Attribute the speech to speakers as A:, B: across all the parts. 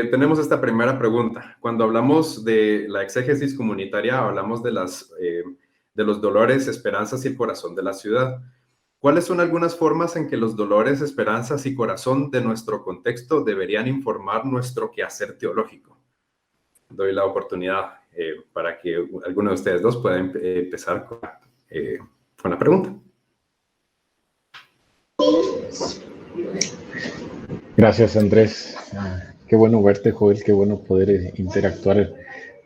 A: Tenemos esta primera pregunta. Cuando hablamos de la exégesis comunitaria, hablamos de los dolores, esperanzas y el corazón de la ciudad. ¿Cuáles son algunas formas en que los dolores, esperanzas y corazón de nuestro contexto deberían informar nuestro quehacer teológico? Doy la oportunidad para que alguno de ustedes dos pueda empezar con la pregunta.
B: Gracias, Andrés. Qué bueno verte, Joel, qué bueno poder interactuar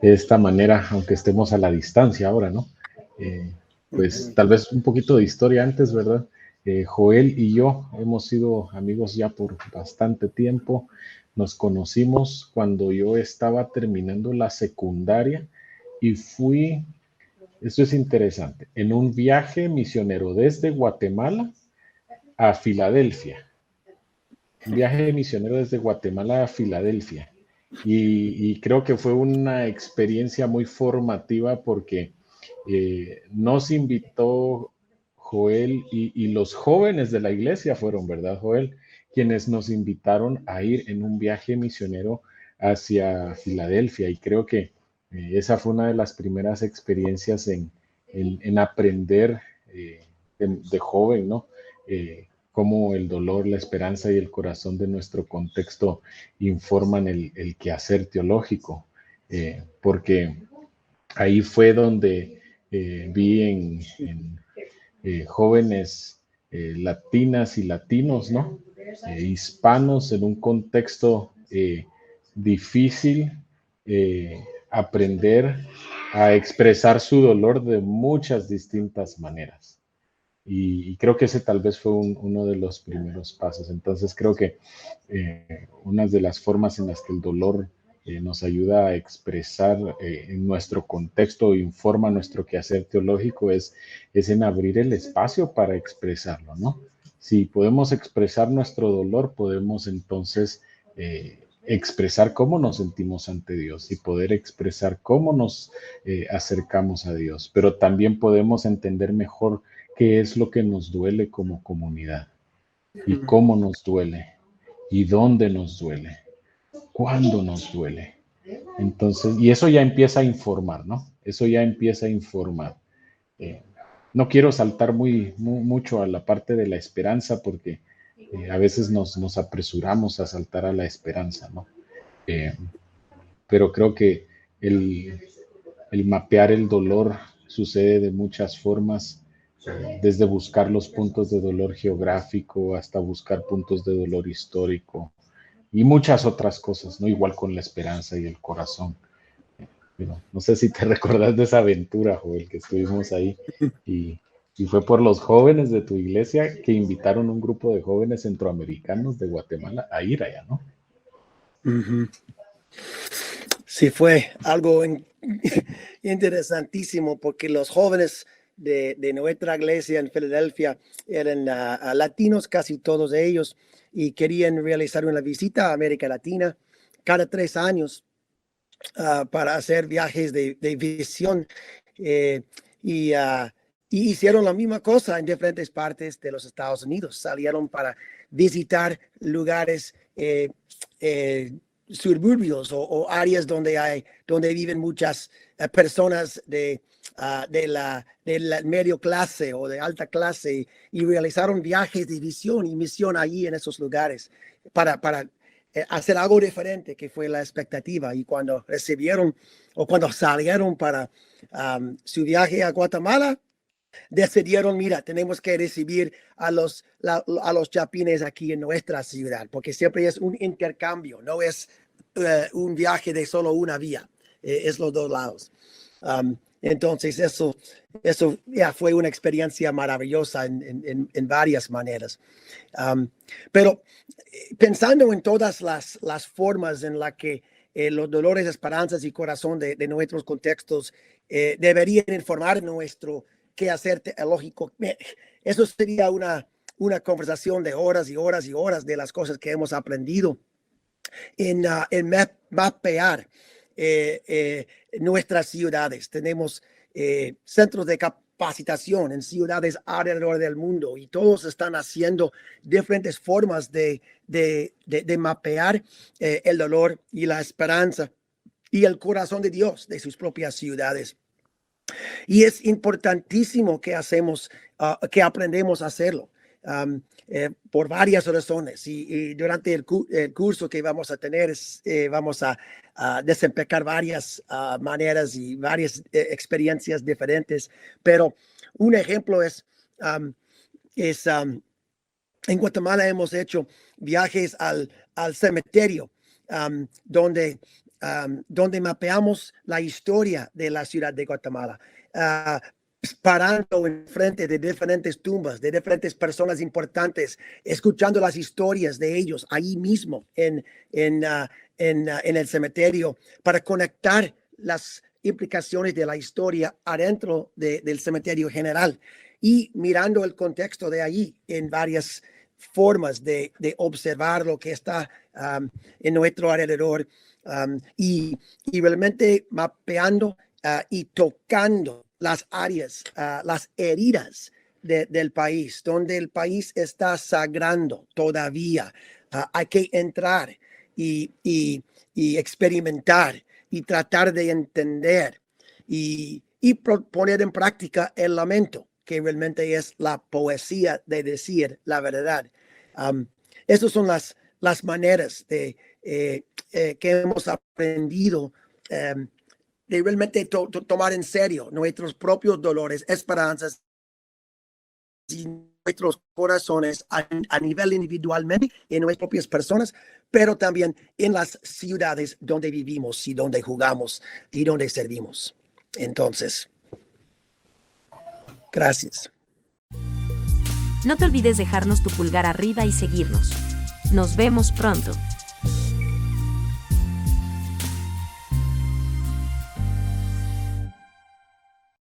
B: de esta manera, aunque estemos a la distancia ahora, ¿no? Pues tal vez un poquito de historia antes, ¿verdad? Joel y yo hemos sido amigos ya por bastante tiempo. Nos conocimos cuando yo estaba terminando la secundaria y fui, esto es interesante, en un viaje misionero desde Guatemala a Filadelfia. Un viaje misionero desde Guatemala a Filadelfia. Y creo que fue una experiencia muy formativa porque nos invitó Joel y los jóvenes de la iglesia fueron, ¿verdad, Joel? Quienes nos invitaron a ir en un viaje misionero hacia Filadelfia. Y creo que esa fue una de las primeras experiencias en aprender de joven, ¿no? Cómo el dolor, la esperanza y el corazón de nuestro contexto informan el quehacer teológico, porque ahí fue donde vi en jóvenes latinas y latinos, ¿no? Hispanos en un contexto difícil, aprender a expresar su dolor de muchas distintas maneras. Y creo que ese tal vez fue uno de los primeros pasos. Entonces creo que una de las formas en las que el dolor nos ayuda a expresar en nuestro contexto, informa nuestro quehacer teológico, es en abrir el espacio para expresarlo, ¿no? Si podemos expresar nuestro dolor, podemos entonces expresar cómo nos sentimos ante Dios y poder expresar cómo nos acercamos a Dios. Pero también podemos entender mejor qué es lo que nos duele como comunidad y cómo nos duele y dónde nos duele, cuándo nos duele. Entonces, y eso ya empieza a informar, ¿no? Eso ya empieza a informar. No quiero saltar mucho a la parte de la esperanza porque a veces nos apresuramos a saltar a la esperanza, ¿no? Pero creo que el mapear el dolor sucede de muchas formas, desde buscar los puntos de dolor geográfico hasta buscar puntos de dolor histórico y muchas otras cosas, ¿no? Igual con la esperanza y el corazón. Pero no sé si te recordás de esa aventura, Joel, que estuvimos ahí y fue por los jóvenes de tu iglesia que invitaron un grupo de jóvenes centroamericanos de Guatemala a ir allá, ¿no?
C: Sí, fue algo interesantísimo porque los jóvenes de nuestra iglesia en Filadelfia eran latinos, casi todos ellos, y querían realizar una visita a América Latina cada 3 años para hacer viajes de visión y hicieron la misma cosa en diferentes partes de los Estados Unidos. Salieron para visitar lugares suburbios o áreas donde viven muchas personas de la medio clase o de alta clase y realizaron viajes de visión y misión allí en esos lugares para hacer algo diferente que fue la expectativa. Y cuando recibieron o cuando salieron para su viaje a Guatemala, decidieron, mira, tenemos que recibir a los chapines aquí en nuestra ciudad, porque siempre es un intercambio, no es un viaje de solo una vía, es los dos lados. Entonces eso ya fue una experiencia maravillosa en varias maneras. Pero pensando en todas las formas en las que los dolores, esperanzas y corazón de nuestros contextos deberían informar nuestro quehacer teológico, eso sería una conversación de horas y horas y horas de las cosas que hemos aprendido en mapear nuestras ciudades. Tenemos centros de capacitación en ciudades alrededor del mundo y todos están haciendo diferentes formas de mapear el dolor y la esperanza y el corazón de Dios de sus propias ciudades. Y es importantísimo que que aprendemos a hacerlo. Por varias razones y durante el curso que vamos a tener vamos a desempeñar varias maneras y varias experiencias diferentes, pero un ejemplo es en Guatemala hemos hecho viajes al cementerio donde mapeamos la historia de la ciudad de Guatemala, parando en frente de diferentes tumbas, de diferentes personas importantes, escuchando las historias de ellos ahí mismo en el cementerio, para conectar las implicaciones de la historia adentro del cementerio general y mirando el contexto de allí en varias formas de observar lo que está en nuestro alrededor, y realmente mapeando y tocando las áreas, las heridas del país, donde el país está sangrando todavía. Hay que entrar y experimentar y tratar de entender y poner en práctica el lamento, que realmente es la poesía de decir la verdad. Esas son las maneras que hemos aprendido de realmente tomar en serio nuestros propios dolores, esperanzas y nuestros corazones a nivel individualmente en nuestras propias personas, pero también en las ciudades donde vivimos y donde jugamos y donde servimos. Entonces, gracias.
D: No te olvides dejarnos tu pulgar arriba y seguirnos. Nos vemos pronto.